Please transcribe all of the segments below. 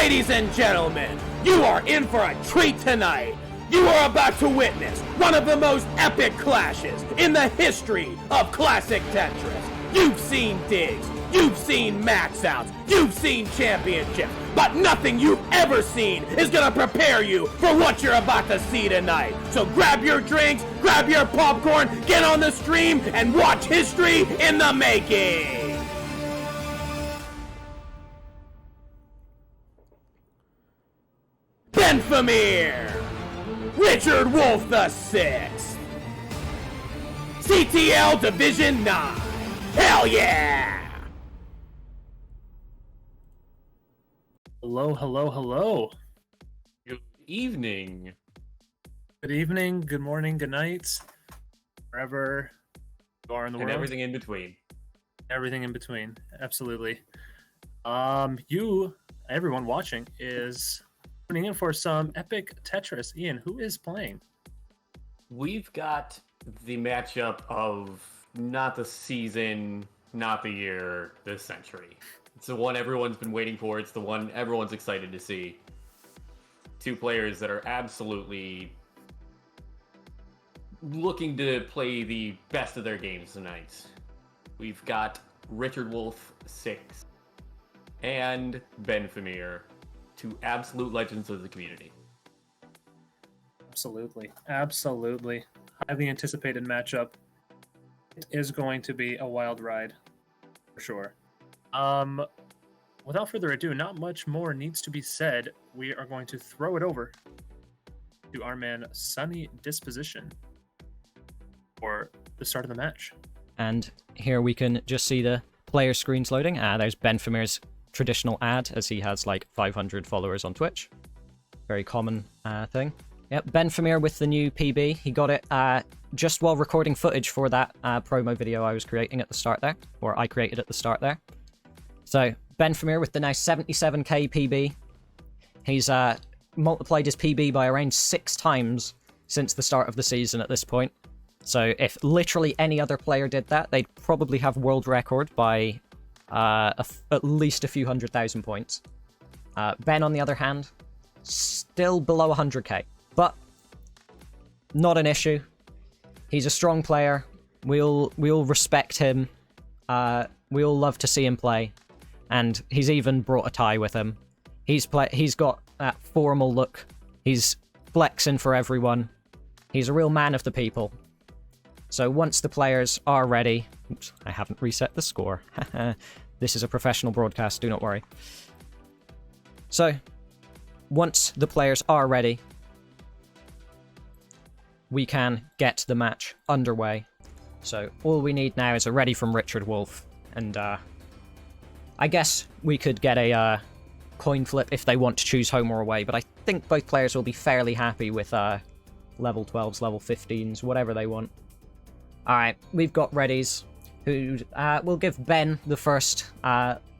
Ladies and gentlemen, you are in for a treat tonight. You are about to witness one of the most epic clashes in the history of Classic Tetris. You've seen digs, you've seen max outs, you've seen championships, but nothing you've ever seen is gonna prepare you for what you're about to see tonight. So grab your drinks, grab your popcorn, get on the stream, and watch history in the making. Benfamir, Richard Wolf the Sixth, CTL Division 9. Hell yeah! Hello, hello, hello. Good evening. Good evening, good morning, good night, wherever you are in the world. And everything in between. Everything in between, absolutely. Everyone watching, is tuning in for some epic Tetris. Ian, who is playing? We've got the matchup of not the season, not the year, this century. It's the one everyone's been waiting for. It's the one everyone's excited to see. Two players that are absolutely looking to play the best of their games tonight. We've got Richard Wolf 6 and Benfamir, two absolute legends of the community. Absolutely. Highly anticipated matchup. It is going to be a wild ride, for sure. Without further ado, not much more needs to be said. We are going to throw it over to our man Sunny Disposition for the start of the match. And here we can just see the player screens loading. There's Benfamir's traditional ad, as he has like 500 followers on Twitch. Very common thing. Yep, Benfamir with the new PB. He got it just while recording footage for that promo video I was creating at the start there, or I created at the start there. So Benfamir with the now 77k PB. He's multiplied his PB by around 6 times since the start of the season at this point. So if literally any other player did that, they'd probably have world record by at least a few 100,000 points. Ben, on the other hand, still below 100k, but not an issue. He's a strong player. We'll respect him. We'll love to see him play, and he's even brought a tie with him. He's got that formal look. He's flexing for everyone. He's a real man of the people. So once the players are ready... Oops, I haven't reset the score. This is a professional broadcast, do not worry. So, once the players are ready, we can get the match underway. So all we need now is a ready from Richard Wolf. And I guess we could get a coin flip if they want to choose home or away, but I think both players will be fairly happy with level 12s, level 15s, whatever they want. Alright, we've got readies, who will give Ben the first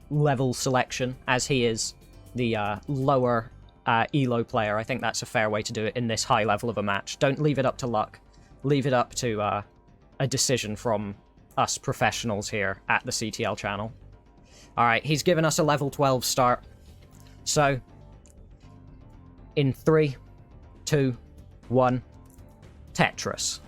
level selection, as he is the lower ELO player. I think that's a fair way to do it in this high level of a match. Don't leave it up to luck. Leave it up to a decision from us professionals here at the CTL channel. Alright, he's given us a level 12 start. So, in 3, 2, 1, Tetris.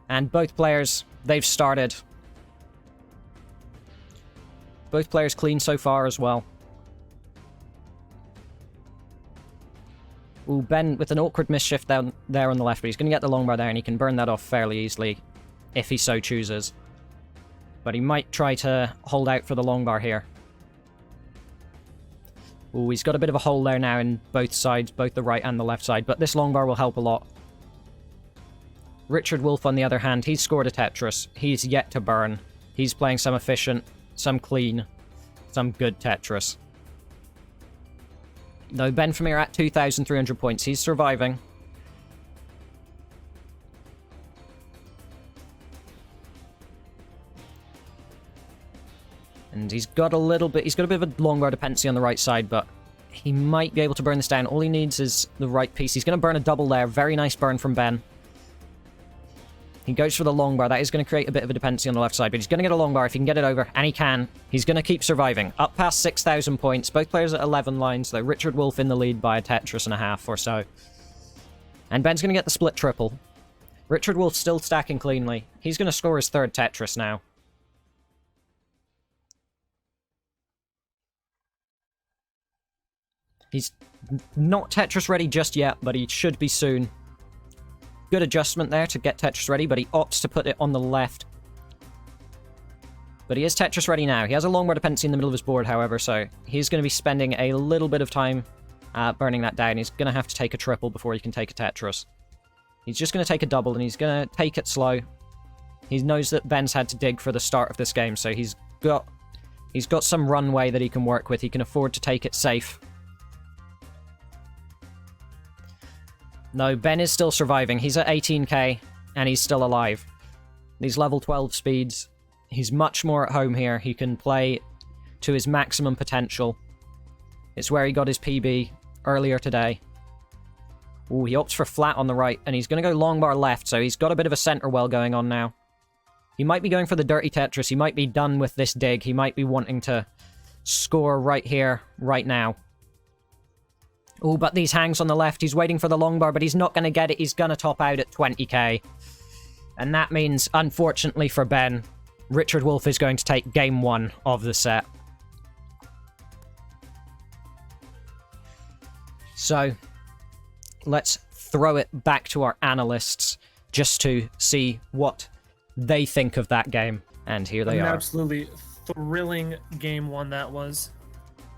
And both players, they've started. Both players clean so far as well. Ooh, Ben with an awkward misshift down there on the left, but he's going to get the long bar there, and he can burn that off fairly easily if he so chooses. But he might try to hold out for the long bar here. Ooh, he's got a bit of a hole there now in both sides, both the right and the left side, but this long bar will help a lot. Richard Wolf, on the other hand, he's scored a Tetris. He's yet to burn. He's playing some efficient, some clean, some good Tetris. Though Benfamir at 2,300 points, he's surviving. And he's got a bit of a long bar dependency on the right side, but he might be able to burn this down. All he needs is the right piece. He's going to burn a double there. Very nice burn from Ben. He goes for the long bar. That is going to create a bit of a dependency on the left side, but he's going to get a long bar if he can get it over, and he can. He's going to keep surviving. Up past 6,000 points. Both players at 11 lines, though. Richard Wolf in the lead by a Tetris and a half or so. And Ben's going to get the split triple. Richard Wolf still stacking cleanly. He's going to score his third Tetris now. He's not Tetris ready just yet, but he should be soon. Good adjustment there to get Tetris ready, but he opts to put it on the left. But he is Tetris ready now. He has a long bar dependency in the middle of his board, however, so he's going to be spending a little bit of time burning that down. He's going to have to take a triple before he can take a Tetris. He's just going to take a double, and he's going to take it slow. He knows that Ben's had to dig for the start of this game, so he's got some runway that he can work with. He can afford to take it safe. No, Ben is still surviving. He's at 18k, and he's still alive. These level 12 speeds, he's much more at home here. He can play to his maximum potential. It's where he got his PB earlier today. Ooh, he opts for flat on the right, and he's going to go long bar left, so he's got a bit of a center well going on now. He might be going for the dirty Tetris. He might be done with this dig. He might be wanting to score right here, right now. Oh, but these hangs on the left. He's waiting for the long bar, but he's not going to get it. He's going to top out at 20k. And that means, unfortunately for Ben, Richard Wolf is going to take game 1 of the set. So, let's throw it back to our analysts just to see what they think of that game. And here they are. Absolutely thrilling game 1 that was.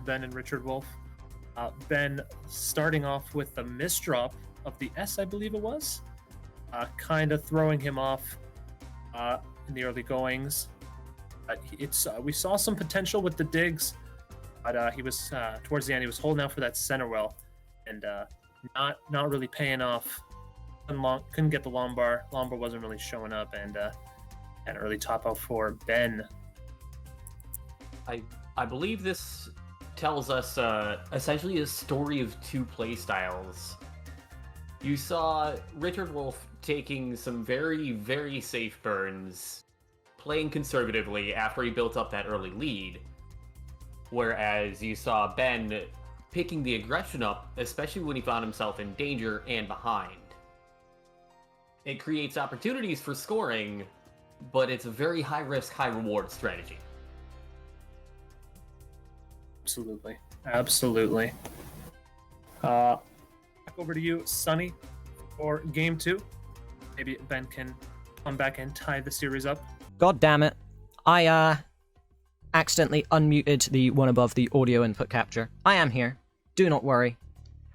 Ben and Richard Wolf. Ben starting off with the misdrop of the S, I believe it was. Kind of throwing him off in the early goings. We saw some potential with the digs, but he was towards the end. He was holding out for that center well, and not really paying off. Couldn't get the long bar. Long bar wasn't really showing up, and an early top out for Ben. I believe this tells us essentially a story of two play styles. You saw Richard Wolf taking some very, very safe burns, playing conservatively after he built up that early lead, whereas you saw Ben picking the aggression up, especially when he found himself in danger and behind. It creates opportunities for scoring, but it's a very high-risk, high-reward strategy. Absolutely. Back over to you, Sonny, for game 2. Maybe Ben can come back and tie the series up. God damn it. I accidentally unmuted the one above the audio input capture. I am here. Do not worry.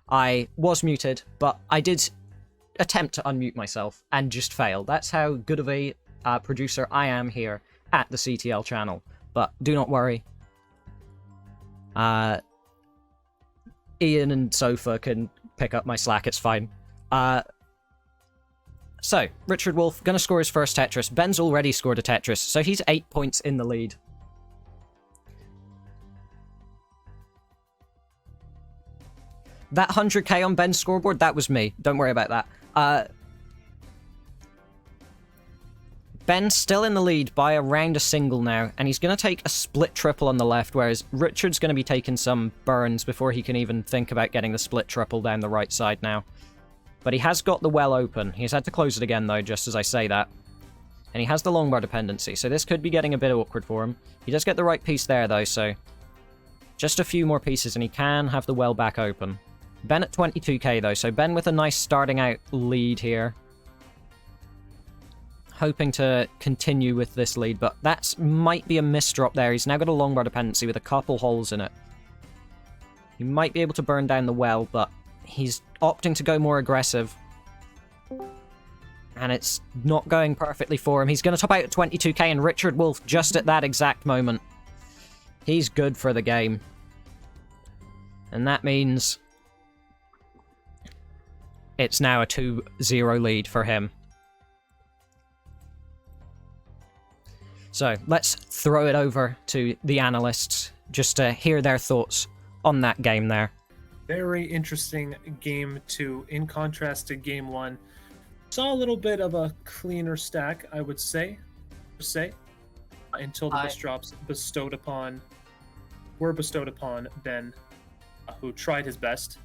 I was muted, but I did attempt to unmute myself and just failed. That's how good of a producer I am here at the CTL channel. But do not worry. Ian and Sofa can pick up my slack, it's fine. So, Richard Wolf gonna score his first Tetris. Ben's already scored a Tetris, so he's 8 points in the lead. That 100k on Ben's scoreboard, that was me. Don't worry about that. Ben's still in the lead by around a single now, and he's going to take a split triple on the left, whereas Richard's going to be taking some burns before he can even think about getting the split triple down the right side now. But he has got the well open. He's had to close it again, though, just as I say that. And he has the long bar dependency, so this could be getting a bit awkward for him. He does get the right piece there, though, so just a few more pieces, and he can have the well back open. Ben at 22k, though, so Ben with a nice starting out lead here. Hoping to continue with this lead, but that might be a misdrop there. He's now got a long bar dependency with a couple holes in it. He might be able to burn down the well, but he's opting to go more aggressive. And it's not going perfectly for him. He's going to top out at 22k, and Richard Wolf, just at that exact moment, he's good for the game. And that means it's now a 2-0 lead for him. So let's throw it over to the analysts just to hear their thoughts on that game there. Very interesting game 2 in contrast to game 1. Saw a little bit of a cleaner stack, I would say, until the misdrops were bestowed upon Ben, who tried his best.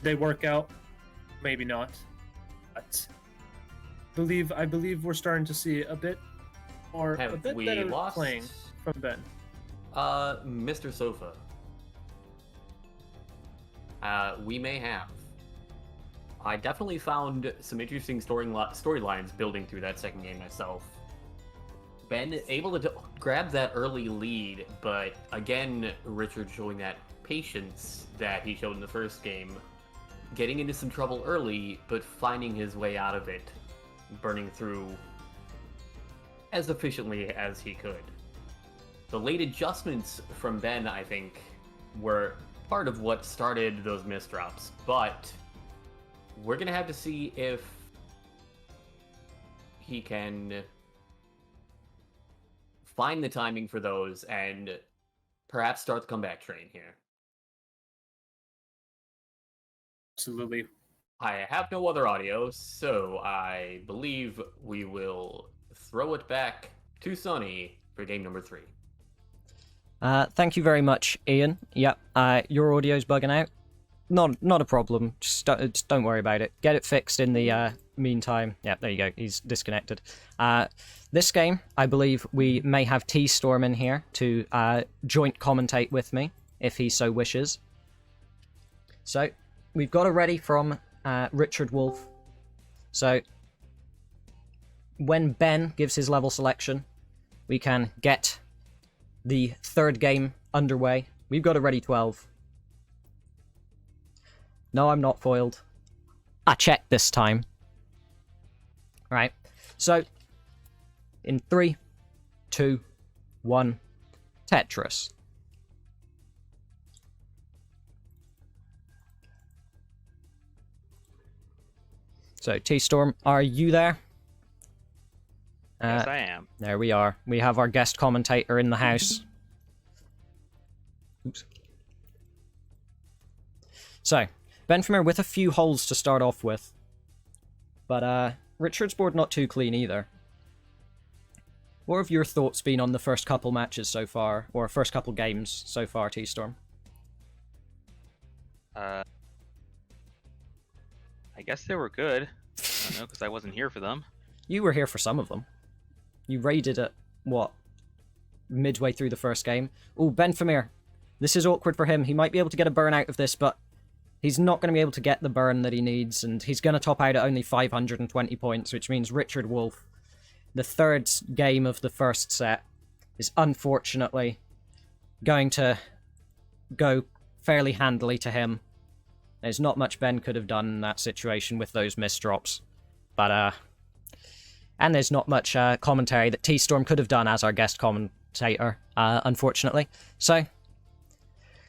They work out, maybe not, but I believe we're starting to see a bit better playing from Ben. Mr. Sofa. We may have. I definitely found some interesting storylines building through that second game myself. Ben able to grab that early lead, but again, Richard showing that patience that he showed in the first game, getting into some trouble early, but finding his way out of it, burning through as efficiently as he could. The late adjustments from Ben, I think, were part of what started those misdrops, but we're going to have to see if he can find the timing for those and perhaps start the comeback train here. Absolutely. I have no other audio, so I believe we will throw it back to Sonny for game number 3. Thank you very much, Ian. Yep, your audio's bugging out. Not a problem. Just don't worry about it. Get it fixed in the meantime. Yeah, there you go. He's disconnected. This game, I believe we may have T-Storm in here to joint commentate with me, if he so wishes. So, we've got a ready from Richard Wolf. So, when Ben gives his level selection, we can get the third game underway. We've got a ready 12. No, I'm not foiled. I checked this time. Right. So, in 3, 2, 1, Tetris. So, T-Storm, are you there? Yes, I am. There we are. We have our guest commentator in the house. Oops. So, Benfamir with a few holes to start off with. But, Richard's board not too clean either. What have your thoughts been on the first couple matches so far, or first couple games so far, T-Storm? I guess they were good. I don't know, because I wasn't here for them. You were here for some of them. You raided at, what, midway through the first game? Oh, Benfamir. This is awkward for him. He might be able to get a burn out of this, but he's not going to be able to get the burn that he needs, and he's going to top out at only 520 points, which means Richard Wolf, the third game of the first set, is unfortunately going to go fairly handily to him. There's not much Ben could have done in that situation with those misdrops. But, and there's not much commentary that T-Storm could have done as our guest commentator, unfortunately. So,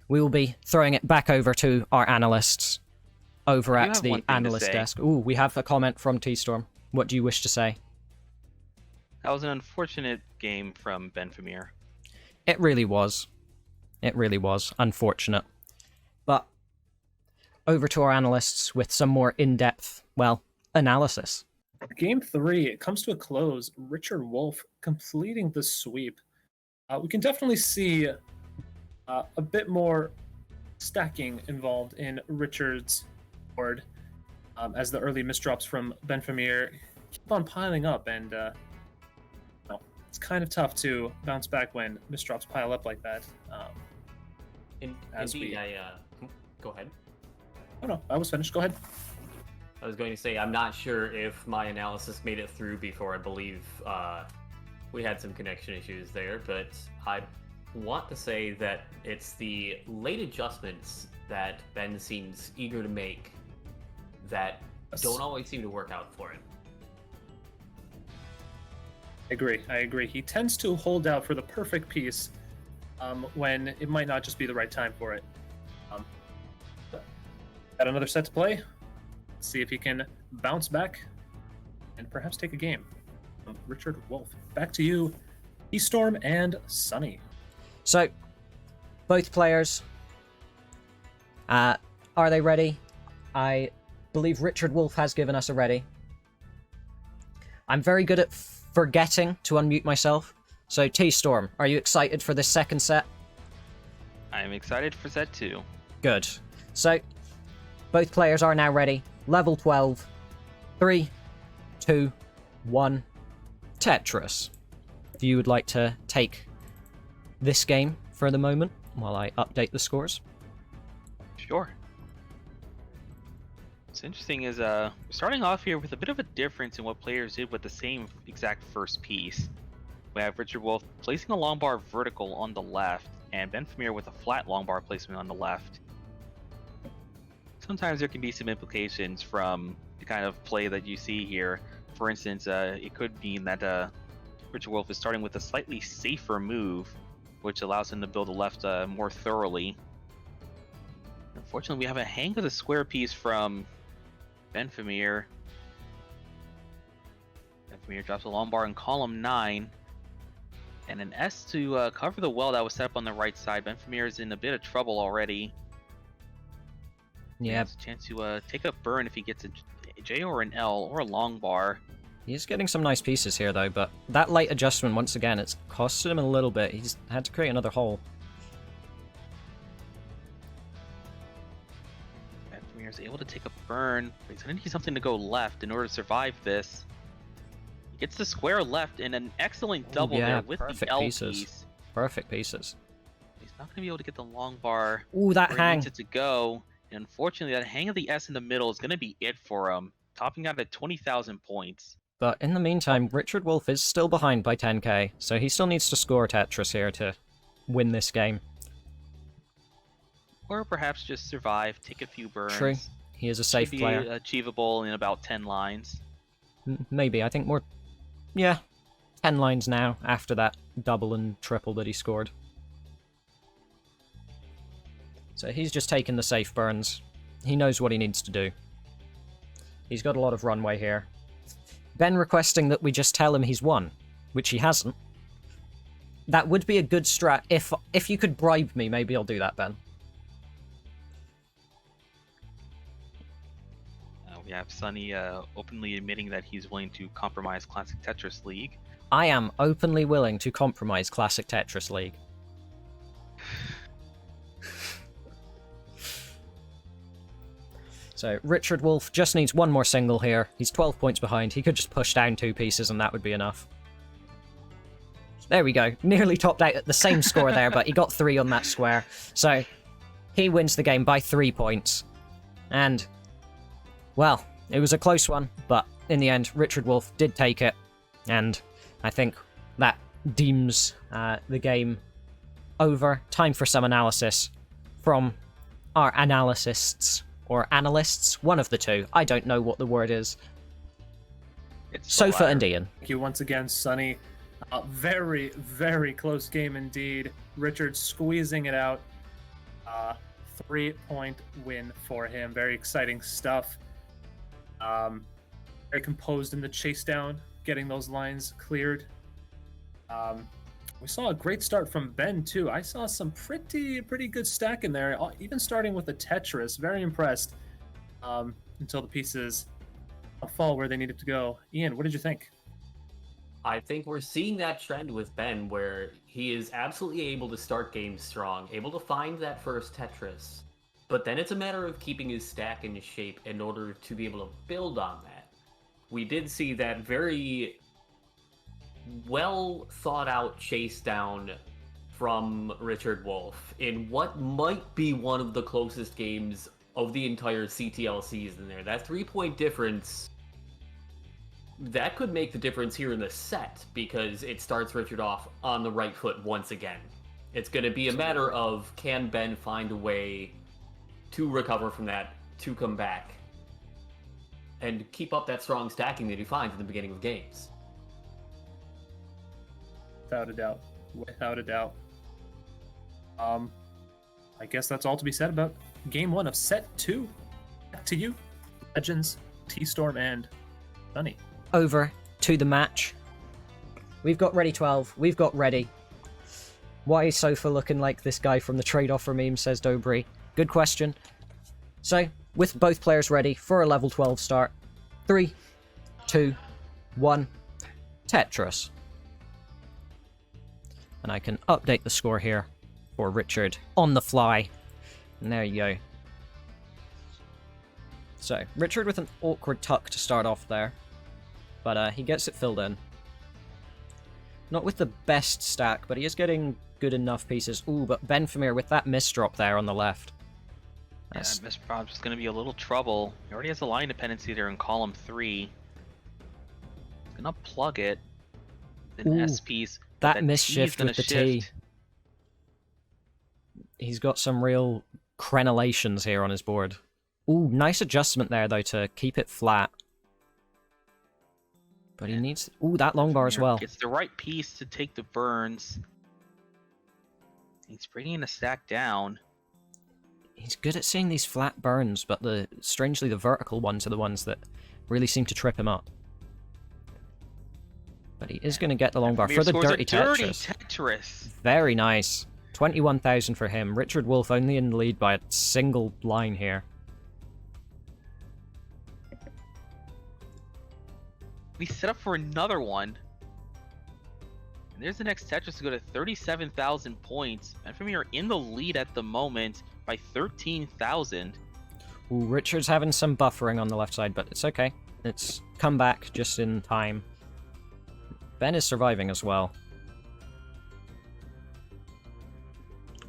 we will be throwing it back over to our analysts over at the analyst desk. Ooh, we have a comment from T-Storm. What do you wish to say? That was an unfortunate game from Benfamir. It really was. It really was unfortunate. But over to our analysts with some more in-depth, well, analysis. Game 3, it comes to a close. Richard Wolf completing the sweep. We can definitely see a bit more stacking involved in Richard's board as the early misdrops from Benfamir keep on piling up, and it's kind of tough to bounce back when misdrops pile up like that. Indeed, go ahead. Oh no, I was finished. Go ahead. I was going to say, I'm not sure if my analysis made it through before. I believe we had some connection issues there, but I want to say that it's the late adjustments that Ben seems eager to make that don't always seem to work out for him. I agree. He tends to hold out for the perfect piece when it might not just be the right time for it. Got another set to play. Let's see if he can bounce back and perhaps take a game. Richard Wolf, back to you, T-Storm and Sunny. So, both players, are they ready? I believe Richard Wolf has given us a ready. I'm very good at forgetting to unmute myself. So, T-Storm, are you excited for this second set? I'm excited for set 2. Good. So, both players are now ready. Level 12. 3, 2, 1. Tetris. If you would like to take this game for the moment while I update the scores. Sure. What's interesting is we're starting off here with a bit of a difference in what players did with the same exact first piece. We have Richard Wolf placing a long bar vertical on the left, and Benfamir with a flat long bar placement on the left. Sometimes there can be some implications from the kind of play that you see here. For instance, it could mean that Richard Wolf is starting with a slightly safer move, which allows him to build the left more thoroughly. Unfortunately, we have a hang of the square piece from Benfamir. Benfamir drops a long bar in column 9. And an S to cover the well that was set up on the right side. Benfamir is in a bit of trouble already. Yeah. He has a chance to take a burn if he gets a J or an L or a long bar. He's getting some nice pieces here, though, but that light adjustment, once again, it's costed him a little bit. He's had to create another hole. Benfamir is able to take a burn. But he's going to need something to go left in order to survive this. Gets the square left and an excellent double there with the L piece. Perfect pieces. He's not going to be able to get the long bar. Ooh, that where hang. He needs it to go. And unfortunately, that hang of the S in the middle is going to be it for him, topping out at 20,000 points. But in the meantime, Richard Wolf is still behind by 10k, so he still needs to score Tetris here to win this game. Or perhaps just survive, take a few burns. True. He is a safe Should be player. Achievable in about 10 lines. Maybe. I think more... Yeah. 10 lines now, after that double and triple that he scored. So he's just taking the safe burns. He knows what he needs to do. He's got a lot of runway here. Ben requesting that we just tell him he's won, which he hasn't. That would be a good strat. If you could bribe me, maybe I'll do that, Ben. We have Sunny openly admitting that he's willing to compromise Classic Tetris League. I am openly willing to compromise Classic Tetris League. So, Richard Wolf just needs one more single here. He's 12 points behind. He could just push down 2 pieces and that would be enough. There we go. Nearly topped out at the same score there, but he got 3 on that square. So, he wins the game by 3 points. And, well, it was a close one, but in the end, Richard Wolf did take it. And I think that deems the game over. Time for some analysis from our analysts. Or analysts, one of the two. I don't know what the word is. It's Sofa and Ian. Thank you once again, Sonny. Very, very close game indeed. Richard squeezing it out. 3-point win for him. Very exciting stuff. Very composed in the chase down, getting those lines cleared. We saw a great start from Ben too. I saw some pretty good stack in there, even starting with the Tetris. Very impressed until the pieces fall where they needed to go. Ian, what did you think? I think we're seeing that trend with Ben where he is absolutely able to start games strong, able to find that first Tetris, but then it's a matter of keeping his stack in shape in order to be able to build on that. We did see that very well thought out chase down from Richard Wolf in what might be one of the closest games of the entire CTL season there. That 3-point difference, that could make the difference here in the set because it starts Richard off on the right foot once again. It's going to be a matter of can Ben find a way to recover from that, to come back, and keep up that strong stacking that he finds in the beginning of games. Without a doubt. Without a doubt. I guess that's all to be said about game 1 of set 2. Back to you, Legends, T-Storm, and Sunny. Over to the match. We've got Ready 12. We've got Ready. Why is Sofa looking like this guy from the trade offer meme, says Dobry. Good question. So, with both players ready for a level 12 start. 3, 2, 1, Tetris. And I can update the score here for Richard on the fly. And there you go. So, Richard with an awkward tuck to start off there. But he gets it filled in. Not with the best stack, but he is getting good enough pieces. Ooh, but Benfamir with that misdrop there on the left. That's... Yeah, misdrop's going to be a little trouble. He already has a line dependency there in column 3. He's going to plug it. An S piece. That misshift with the T. He's got some real crenellations here on his board. Ooh, nice adjustment there, though, to keep it flat. But he needs... Ooh, that long bar as well. It's the right piece to take the burns. He's bringing a stack down. He's good at seeing these flat burns, but strangely the vertical ones are the ones that really seem to trip him up. But he is going to get the long bar for the dirty Tetris. Very nice. 21,000 for him. Richard Wolf only in the lead by a single line here. We set up for another one. And there's the next Tetris to go to 37,000 points. Benfamir in the lead at the moment by 13,000. Ooh, Richard's having some buffering on the left side, but it's okay. It's come back just in time. Ben is surviving as well.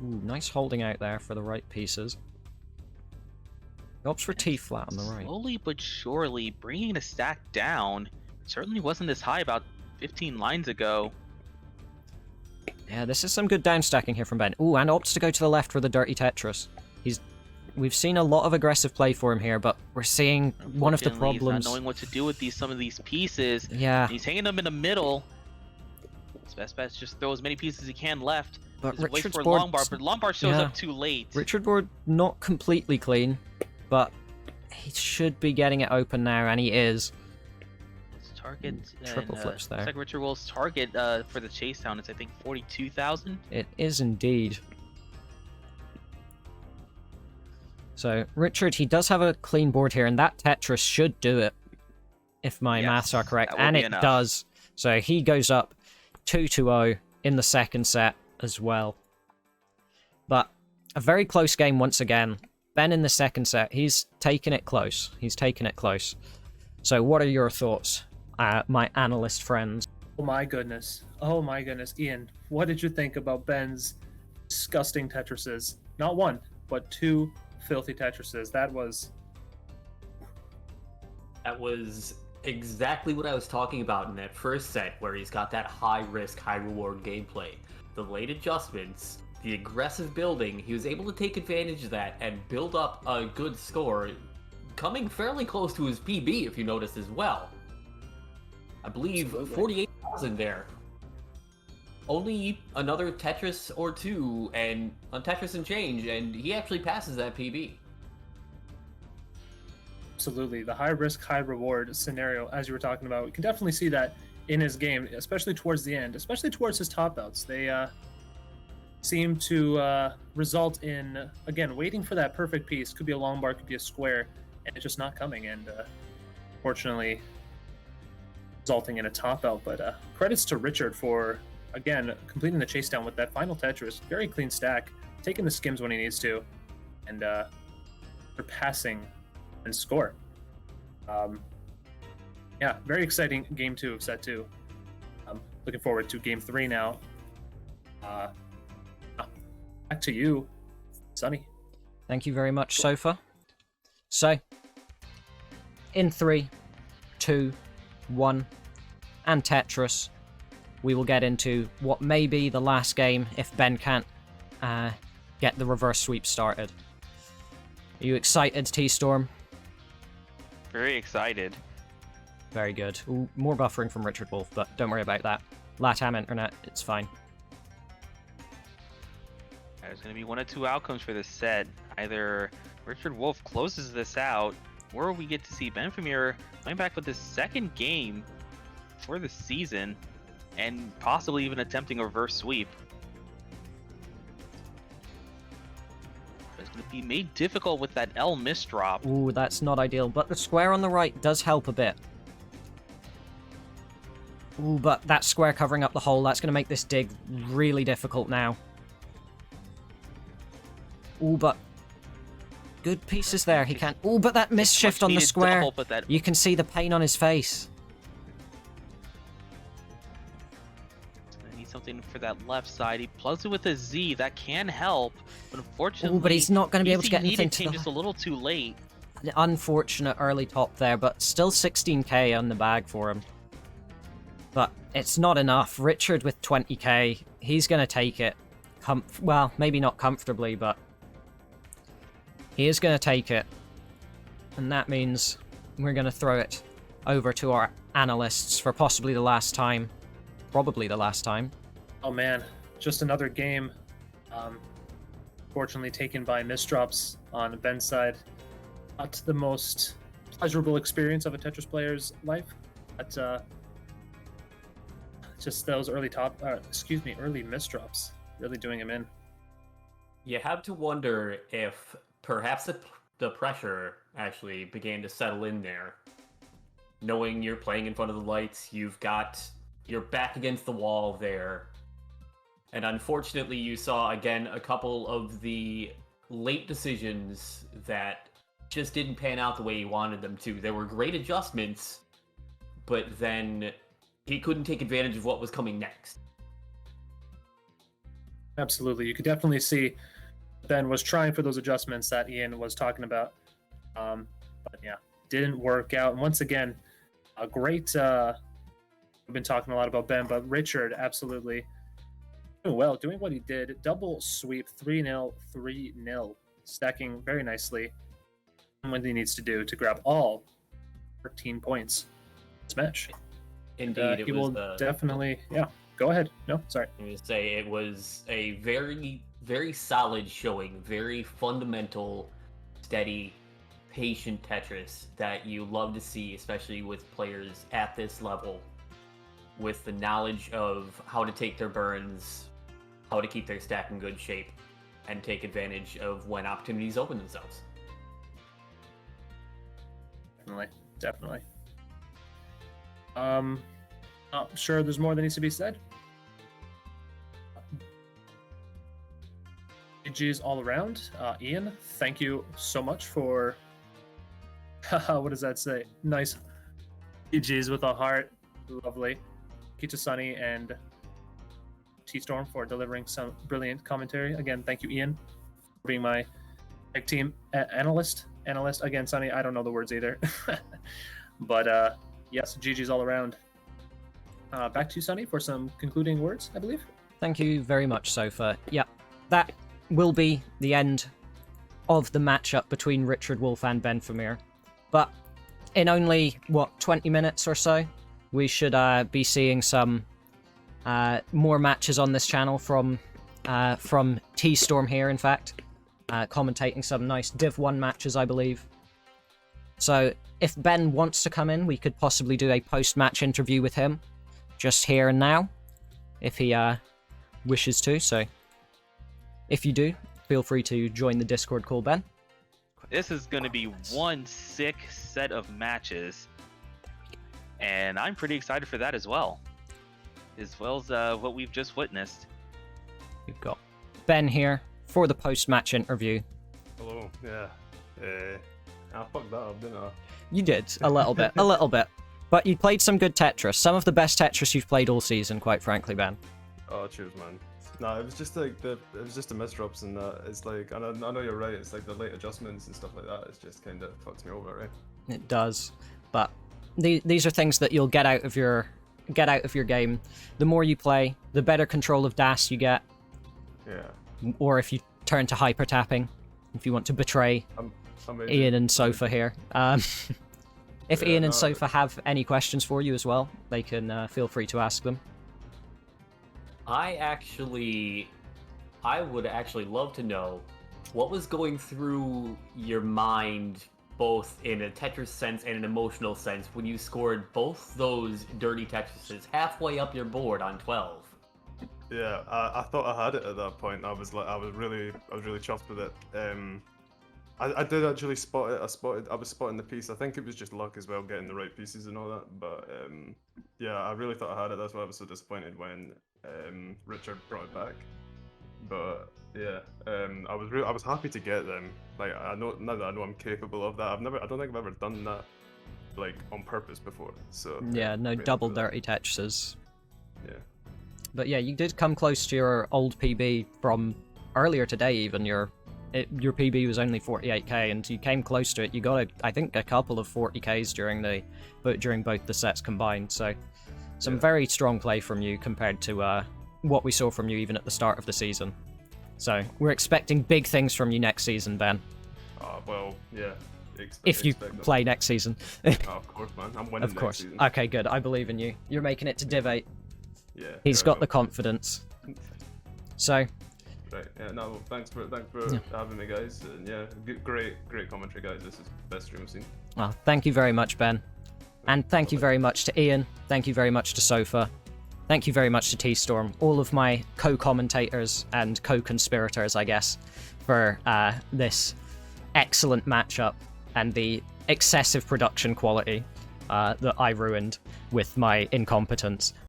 Ooh, nice holding out there for the right pieces. He opts for T flat on the right. Slowly but surely bringing the stack down. It certainly wasn't this high about 15 lines ago. Yeah, this is some good down stacking here from Ben. Ooh, and opts to go to the left for the dirty Tetris. We've seen a lot of aggressive play for him here, but we're seeing one of the problems. He's not knowing what to do with some of these pieces. Yeah. He's hanging them in the middle. His best bet is just throw as many pieces as he can left. But Richard's board, long bar, but long bar shows up too late. Richard board not completely clean, but he should be getting it open now, and he is. His target triple flips there. Looks like Richard Wolf's target for the chase down is I think 42,000. It is indeed. So Richard, he does have a clean board here, and that Tetris should do it, if my maths are correct, and it does. So he goes up 2-0 in the second set as well. But a very close game once again. Ben in the second set, he's taken it close. He's taken it close. So what are your thoughts, my analyst friends? Oh my goodness. Oh my goodness. Ian, what did you think about Ben's disgusting Tetrises? Not one, but 2 filthy Tetrises. That was exactly what I was talking about in that first set, where he's got that high risk, high reward gameplay. The late adjustments, the aggressive building, he was able to take advantage of that and build up a good score, coming fairly close to his PB, if you noticed as well. I believe 48,000 there. Only another Tetris or two, and on Tetris and change, and he actually passes that PB. Absolutely. The high risk, high reward scenario, as you were talking about, we can definitely see that in his game, especially towards the end, especially towards his top outs. They seem to result in, again, waiting for that perfect piece. Could be a long bar, could be a square, and it's just not coming. And fortunately, resulting in a top out. But credits to Richard for, again, completing the chase down with that final Tetris. Very clean stack, taking the skims when he needs to, and surpassing and score. Yeah, very exciting game 2 of set 2. Looking forward to game 3 now. Back to you, Sonny. Thank you very much, Sofa. So, in 3, 2, 1, and Tetris, we will get into what may be the last game if Ben can't get the reverse sweep started. Are you excited, T-Storm? Very excited. Very good. Ooh, more buffering from Richard Wolf, but don't worry about that. LATAM internet, it's fine. There's going to be one of 2 outcomes for this set. Either Richard Wolf closes this out, or we get to see Benfamir going back with his second game for the season, and possibly even attempting a reverse sweep. There's going to be made difficult with that L misdrop. Ooh, that's not ideal, but the square on the right does help a bit. Ooh, but that square covering up the hole, that's going to make this dig really difficult now. Ooh, but good pieces there. He can't... Ooh, but that misshift on the square. Double, but that... You can see the pain on his face. I need something for that left side. He plugs it with a Z. That can help, but unfortunately... Ooh, but he's not going to be able to get anything to the... just a little too late. Unfortunate early top there, but still 16k on the bag for him. But it's not enough. Richard with 20k, he's going to take it. Well, maybe not comfortably, but he is going to take it. And that means we're going to throw it over to our analysts for possibly the last time. Probably the last time. Oh man, just another game. Fortunately taken by misdrops on Ben's side. Not the most pleasurable experience of a Tetris player's life. But just those early early misdrops really doing him in. You have to wonder if perhaps the pressure actually began to settle in there. Knowing you're playing in front of the lights, you're back against the wall there. And unfortunately, you saw again a couple of the late decisions that just didn't pan out the way you wanted them to. There were great adjustments, but then he couldn't take advantage of what was coming next. Absolutely. You could definitely see Ben was trying for those adjustments that Ian was talking about. But yeah, didn't work out. And once again, a great... we've been talking a lot about Ben, but Richard absolutely doing well, doing what he did. Double sweep, 3-0, 3-0. Stacking very nicely what he needs to do to grab all 13 points this match. Indeed, he will definitely... Yeah, go ahead. No, sorry. I'm going to say it was a very, very solid showing, very fundamental, steady, patient Tetris that you love to see, especially with players at this level, with the knowledge of how to take their burns, how to keep their stack in good shape, and take advantage of when opportunities open themselves. Definitely. Not sure there's more that needs to be said. GG's all around. Ian, thank you so much for... what does that say? Nice. GG's with a heart. Lovely. Thank you to Sunny and T-Storm for delivering some brilliant commentary. Again, thank you, Ian, for being my tag team analyst. Again, Sunny, I don't know the words either. But yes, GG's all around. Back to you, Sunny, for some concluding words, I believe. Thank you very much, Sofa. Yeah, that will be the end of the matchup between Richard Wolf and Benfamir. But in only, 20 minutes or so, we should be seeing some more matches on this channel from T-Storm here, in fact. Commentating some nice Div 1 matches, I believe. So, if Ben wants to come in, we could possibly do a post-match interview with him. Just here and now, if he wishes to. So, if you do, feel free to join the Discord call, Ben. This is going to be one sick set of matches, and I'm pretty excited for that as well as what we've just witnessed. We've got Ben here for the post-match interview. Hello, yeah. I fucked that up, didn't I? You did, a little bit, a little bit. But you played some good Tetris. Some of the best Tetris you've played all season, quite frankly, Ben. Oh, cheers, man. No, it was just like the misdrops and that. It's like, and I know you're right. It's like the late adjustments and stuff like that. It's just kind of fucks me over, right? It does, but these are things that you'll get out of your game. The more you play, the better control of DAS you get. Yeah. Or if you turn to hyper tapping, if you want to betray Ian and Sofa here. If Yeah, Ian and no. Sofa have any questions for you as well, they can feel free to ask them. I would actually love to know what was going through your mind, both in a Tetris sense and an emotional sense, when you scored both those dirty Tetrises halfway up your board on 12. Yeah, I thought I had it at that point. I was really chuffed with it. I did actually spot it. I was spotting the piece. I think it was just luck as well, getting the right pieces and all that. But yeah, I really thought I had it. That's why I was so disappointed when Richard brought it back. But yeah, I was happy to get them. Like, I know now that I know I'm capable of that. I don't think I've ever done that like on purpose before. So Yeah, no I'm grateful double for that. dirty Tetris. Yeah. But yeah, you did come close to your old PB from earlier today. Even your PB was only 48k, and you came close to it. You got I think a couple of 40ks during both the sets combined. So some Yeah. very strong play from you compared to what we saw from you even at the start of the season. So we're expecting big things from you next season, Ben. Well, yeah. If you expect them. play next season. Oh, of course, man. I'm winning Of course. next season. Okay, good. I believe in you. You're making it to Div 8. Yeah. He's there we got the go. confidence. So, Right. Yeah. No. Thanks for Yeah. having me, guys. And yeah, great commentary, guys. This is the best stream I've seen. well, thank you very much, Ben. And thank you very much to Ian. Thank you very much to Sofa. Thank you very much to T-Storm. All of my co-commentators and co-conspirators, I guess, for this excellent matchup and the excessive production quality that I ruined with my incompetence.